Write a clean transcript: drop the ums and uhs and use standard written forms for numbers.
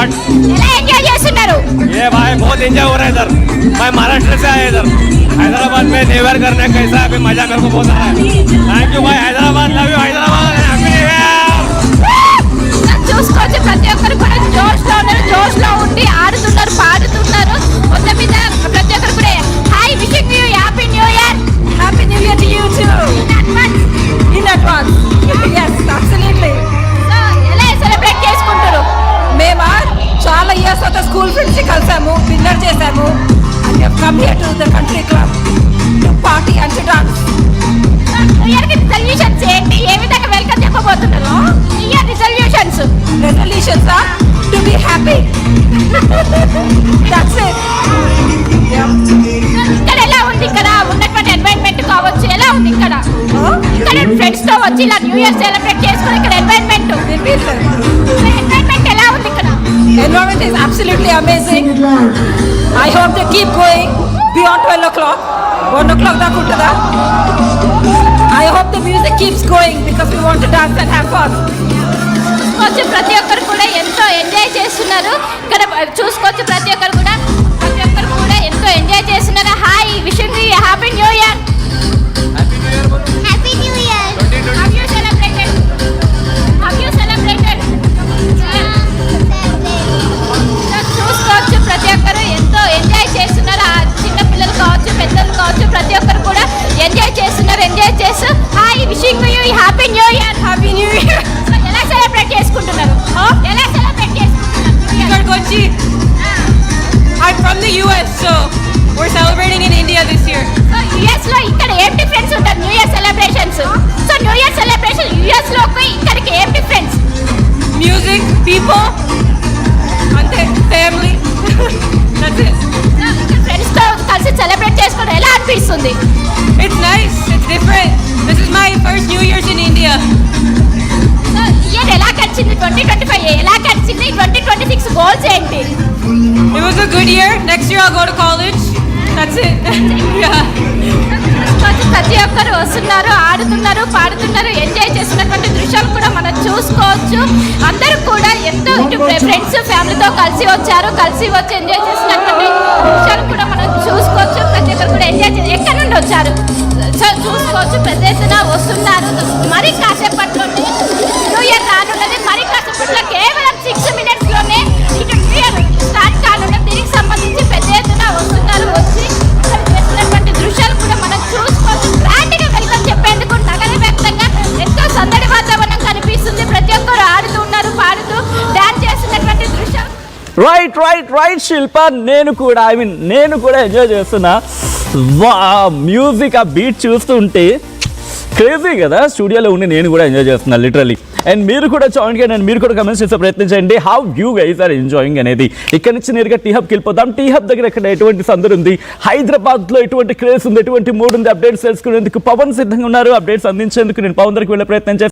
What ఎలా enjoy చేస్తున్నారు? ये भाई बहुत एंजॉय हो रहा है इधर। मैं महाराष्ट्र से आया इधर हैदराबाद में न्यू ईयर करने कैसा अभी मजा मेरे को बहुत आ रहा है। थैंक यू भाई Hyderabad, love you Hyderabad, happy new year. చూసుకోవచ్చు ప్రతి ఒక్కరు కూడా జోష్ లో ఉండి ఆడుతున్నారు, పాడుతున్నారు. మొత్తం మీద ప్రతి ఒక్కరు కూడా hi wishing you happy new year. Happy New Year to you too. In advance. Yes, absolutely. So ఎలా సెలబ్రేట్ చేసుకుంటారు? మేము చాలా ఇయర్స్ తర్వాత స్కూల్ ఫ్రెండ్స్ కలిసాము, డిన్నర్ చేసాము. And we have come here to the country club to party and to dance. New year కి resolutions ఏంటి? ఏ విధంగా వెల్కమ్ చెప్పబోతున్నారు? New year resolutions Resolutions are to be happy. That's it. Yeah. ఇక్కడ ఎలా ఉంది? ఇక్కడ ఉన్నటువంటి ఎన్వైరన్మెంట్ కావచ్చు, ఎలా ఉంది ఇక్కడ? Huh? ఇక్కడ ఫ్రెండ్స్ తో వచ్చి ఇలా న్యూ ఇయర్ సెలబ్రేట్ చేసుకుని ఇక్కడ ఎన్వైరన్మెంట్ ఎలా ఉంది ఇక్కడ? Environment is absolutely amazing. I hope they keep going beyond 12 o'clock. 1 o'clock దాకా ఉంటుందా? I hope the music keeps going because we want to dance and have fun. చూసుకోవచ్చు ప్రతి ఒక్కరు కూడా ఎంతో ఎంజాయ్ చేస్తున్నారు. ఇక్కడ చూసుకోవచ్చు ప్రతి ఒక్కరు కూడా ఎంతో ఎంజాయ్ చేస్తున్నారు. Hi wishing you happy new year. Happy new year. Have you celebrated? చూసుకోవచ్చు ప్రతి ఒక్కరు ఎంతో ఎంజాయ్ చేస్తున్నారు. ఆ చిన్న పిల్లలు కావచ్చు, పెద్దలు కావచ్చు, ప్రతి ఒక్కరు కూడా ఎంజాయ్ చేస్తున్నారు. ఎంజాయ్ చేస్తూ hi wishing you happy new year. Happy New Year. ఎలా సెలబ్రేట్ చేసుకుంటున్నారు? ఎలా సెలబ్రేట్ చేసుకుంటున్నారు? Kochi. I'm from the US, so we're celebrating in India this year. So US లో ఇక్కడ ఏం డిఫరెన్స్ ఉంటుంది new year celebrations? So new year celebration US లోకి ఇక్కడికి ఏం difference? Music, people, and family. That's it. Friends తో కలిసి celebrate చేసుకోవడం ఎలా అనిపిస్తుంది? It's nice. It's different. This is my first New Year's in India. So year ఎలా గడిచింది? 2025 ఎలా గడిచింది? 2026 గోల్స్ ఏంటి? It was a good year. Next year I'll go to college. That's it. Yeah. ప్రతి ఒక్కరు వస్తున్నారు, ఆడుతున్నారు, పాడుతున్నారు, ఎంజాయ్ చేస్తున్నటువంటి దృశ్యాలు కూడా మనం చూసుకోవచ్చు. అందరూ కూడా ఎంతో ఇటు ఫ్రెండ్స్ ఫ్యామిలీతో కలిసి వచ్చారు, కలిసి వచ్చి ఎంజాయ్ చేస్తున్నటువంటి దృశ్యాలు కూడా మనం చూసుకోవచ్చు. ప్రతి ఒక్కరు కూడా ఎంజాయ్ చేసి ఎక్కడి నుండి వచ్చారు? సో చూసుకోవచ్చు పెద్ద ఎత్తున వస్తున్నారు. మరి కాసేపట్లో న్యూ ఇయర్ రానున్నది. మరి కాసేపట్లో కేవలం 6 minutesలోనే ఇటు న్యూ ఇయర్ స్టార్ట్ కానున్నది. దీనికి సంబంధించి పెద్ద ఎత్తున వస్తున్నారు. వచ్చి చేస్తున్నటువంటి దృశ్యాలు కూడా మనం చూసుకోవచ్చు. గ్రాండ్గా వెల్కమ్ చెప్పేందుకు నగర వ్యాప్తంగా ఎంతో సందడి వాతావరణం కనిపిస్తుంది. ప్రతి ఒక్కరు ఆడుతున్నారు, పాడుతూ డాన్స్ చేస్తున్నటువంటి దృశ్యాలు. రైట్ శిల్ప, నేను కూడా ఎంజాయ్ చేస్తున్నా. మ్యూజిక్ ఆ బీట్ చూస్తుంటే క్రేజీ కదా. స్టూడియోలో ఉండి నేను కూడా ఎంజాయ్ చేస్తున్నా లిటరలీ. అండ్ మీరు కూడా జాయిన్ చేయండి అండ్ మీరు కూడా కమెంట్స్ చేసే ప్రయత్నించండి. How you guys are enjoying అనేది. ఇక్కడ నుంచి నేరుగా టీ హబ్కి వెళ్ళిపోతాం. టీ హబ్ దగ్గర ఇక్కడ ఎటువంటి సందడి ఉంది, హైదరాబాద్లో ఎటువంటి క్రేజ్ ఉంది, ఎటువంటి మూడ్ ఉంది, అప్డేట్స్ తెలుసుకునేందుకు పవన్ సిద్ధంగా ఉన్నారు. అప్డేట్స్ అందించేందుకు నేను పవన్ దగ్గరికి వెళ్ళే ప్రయత్నం చేస్తాను.